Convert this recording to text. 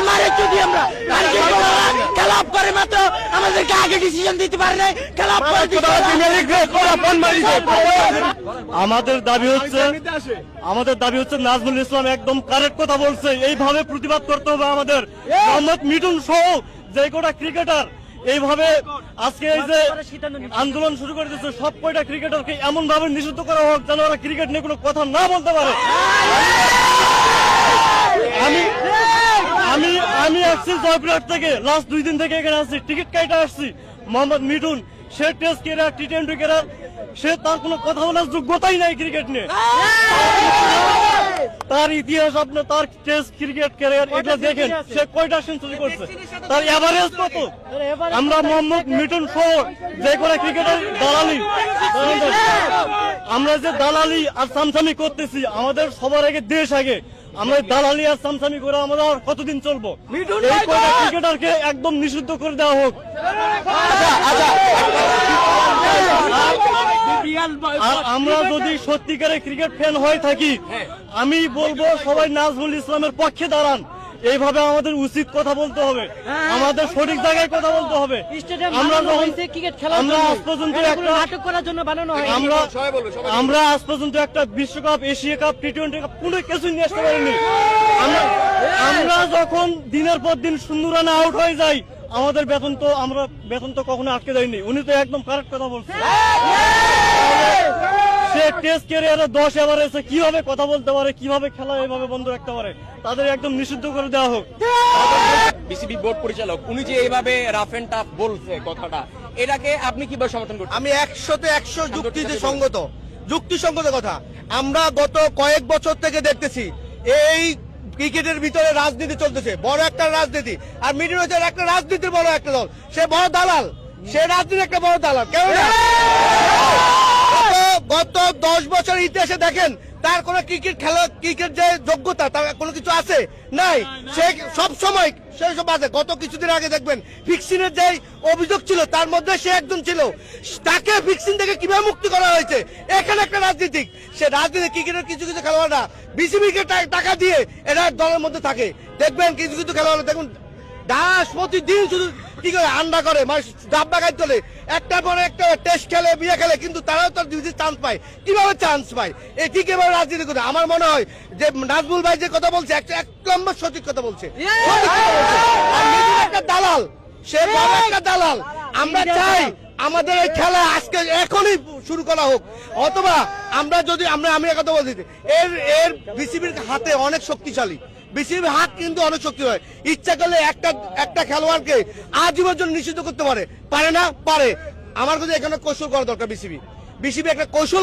মারে যদি আমরা খেলা অফ করে মাত্র আমাদেরকে আগে ডিসিশন দিতে পারে না, খেলা অফ করে আমাদের দাবি হচ্ছে নাজমুল ইসলাম একদম কারেক্ট কথা বলছে, এইভাবে প্রতিবাদ করতে হবে আমাদের। মোহাম্মদ মিঠুন সহ যে কটা ক্রিকেটার এইভাবে আজকে এই যে আন্দোলন শুরু করে দিচ্ছে, সব কয়টা ক্রিকেটারকে এমন ভাবে নিষিদ্ধ করা হোক যেন ওরা ক্রিকেট নিয়ে কোনো কথা না বলতে পারে। আমি আসছি জয়পুরহাট থেকে, লাস্ট 2 দিন থেকে এখানে আসছি, টিকিট কেটে আসছি। মোহাম্মদ মিঠুন সে টেস্ট ক্যারিয়ার, টি20 ক্যারিয়ার, সে তার কোনো কথা বলার যোগ্যতাই নাই ক্রিকেট নিয়ে। তার ইতিহাস আপনার, তার টেস্ট ক্রিকেট ক্যারিয়ার এটা দেখেন, সে কয়টা সেঞ্চুরি করছে, তার এভারেজ কত। আমরা মোহাম্মদ মিঠুন সহ যে করে ক্রিকেটের দালালি, আমরা যে দালালি আর সামসামি করতেছি, আমাদের সবার আগে দেশ আগে। আমরা দালালি আর সামসামি করে আমরা আর কতদিন চলবো? এই কয়টা ক্রিকেটারকে একদম নিষিদ্ধ করে দেওয়া হোক। আর আমরা যদি সত্যিকারে ক্রিকেট ফ্যান হয়ে থাকি, আমি বলবো সবাই নাজমুল ইসলামের পক্ষে দাঁড়ান। এইভাবে আমাদের উচিত কথা বলতে হবে, আমাদের সঠিক জায়গায় কথা বলতে হবে। আমরা আজ পর্যন্ত একটা বিশ্বকাপ, এশিয়া কাপ, টি20 কাপ কোনো কিছু নিয়ে আসতে পারিনি। আমরা যখন দিনের পর দিন শূন্য রানে আউট হয়ে যাই, আমাদের বেতন তো কখনো আটকে যায়নি। উনি তো একদম কারেক্ট কথা বলছেন। সে টেস্ট ক্যারিয়ারে 10 এভারেজে কিভাবে কথা বলতে পারে, কিভাবে খেলা এভাবে বন্ধ রাখতে পারে, তাদের একদম নিষিদ্ধ করে দেওয়া হোক। বিসিবি বোর্ড পরিচালক উনি যে এইভাবে রাফ এন্ড টাফ বলছে কথাটা, এটাকে আপনি কিভাবে সমর্থন করছেন? আমি 100-তে 100 যুক্তিসঙ্গত কথা। আমরা গত কয়েক বছর থেকে দেখতেছি এই ক্রিকেটের ভিতরে রাজনীতি চলতেছে, বড় একটা রাজনীতি। আর মিডিয়া হচ্ছে একটা রাজনীতির বড় একটা দল, সে বড় দালাল, সে রাজনীতির একটা বড় দালাল। কেউ না, গত 10 বছরের ইতিহাসে দেখেন তার কোন ক্রিকেট যে যোগ্যতা, তার কোনো কিছু আছে নাই। সে সব সময় সেই সব আছে। গত কিছুদিন আগে দেখবেন ফিক্সিনের যে অভিযোগ ছিল, তার মধ্যে সে একজন ছিল। তাকে ফিক্সিং থেকে কিভাবে মুক্তি করা হয়েছে? এখানে একটা রাজনীতিক, সে রাজনীতি। ক্রিকেটের কিছু কিছু খেলোয়াড়রা বিসিবিকে টাকা দিয়ে এরা দলের মধ্যে থাকে। দেখবেন কিছু কিছু খেলোয়াড় দেখুন দাস প্রতিদিন শুধু কি করে আন্ডা করে, মানে ডাব্বা গাইতে চলে, একটা পরে একটা টেস্ট খেলে, বিয়ে খেলে, কিন্তু তারাও তার চান্স পায়। কিভাবে চান্স পায়? এটি কিভাবে রাজনীতি করে? আমার মনে হয় যে নাজমুল ভাই যে কথা বলছে, এক নম্বর সঠিক কথা বলছে। আর মিঠুন একটা দালাল, সে বড় একটা দালাল। আমরা চাই আমাদের এই খেলা আজকে এখনই শুরু করা হোক, অথবা আমরা যদি আমি কথা বলছি, এর বিসিবির হাতে অনেক শক্তিশালী। বিসিবির হাত কিন্তু অনেক শক্তি হয়, ইচ্ছা করলে একটা খেলোয়াড়কে আজীবনের জন্য নিষিদ্ধ করতে পারে না? পারে। আমার কাছে এখানে কৌশল করা দরকার। বিসিবি একটা কৌশল